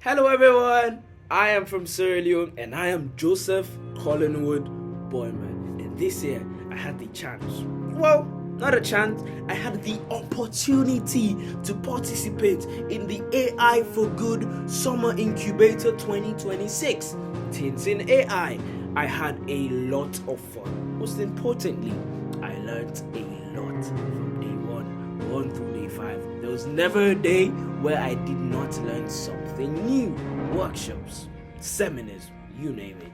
Hello everyone, I am from Sierra Leone and I am Joseph Collingwood Boyman. And this year I had the chance, well, not a chance, I had the opportunity to participate in the AI for Good Summer Incubator 2026. Teens in AI, I had a lot of fun. Most importantly, I learned a lot from day 1 through day 5. There was never a day where I did not learn something new. Workshops, seminars, you name it.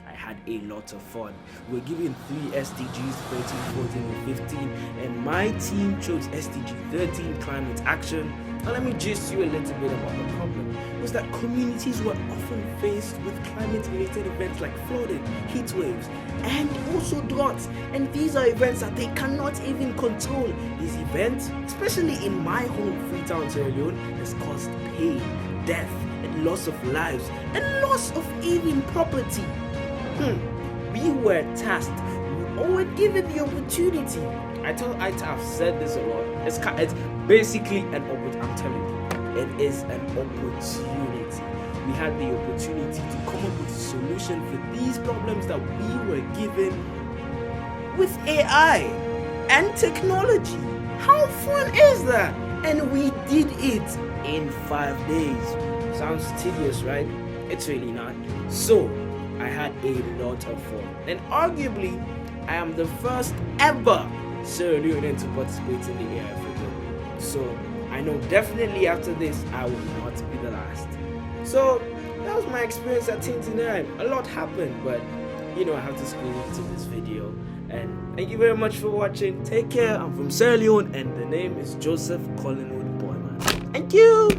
I had a lot of fun. We're given 3 SDGs, 13, 14, and 15, and my team chose SDG 13, climate action. Now let me gist you a little bit about the problem. It was that communities were often faced with climate-related events like flooding, heat waves, and also droughts. And these are events that they cannot even control. These events, especially in my home, Freetown, Sierra Leone, has caused pain, death, and loss of lives, and loss of even property. We were tasked, we were given the opportunity. I've said this a lot. It's basically an opportunity. I'm telling you, it is an opportunity. We had the opportunity to come up with a solution for these problems that we were given with AI and technology. How fun is that? And we did it in 5 days. Sounds tedious, right? It's really not. So I had a lot of fun, and arguably I am the first ever Sierra Leonean to participate in the AI for Good. So I know definitely after this I will not be the last. So that was my experience at Teens in AI. A lot happened, but I have to squeeze it into this video. And thank you very much for watching. Take care. I'm from Sierra Leone and the name is Joseph Collingwood Boyman. Thank you.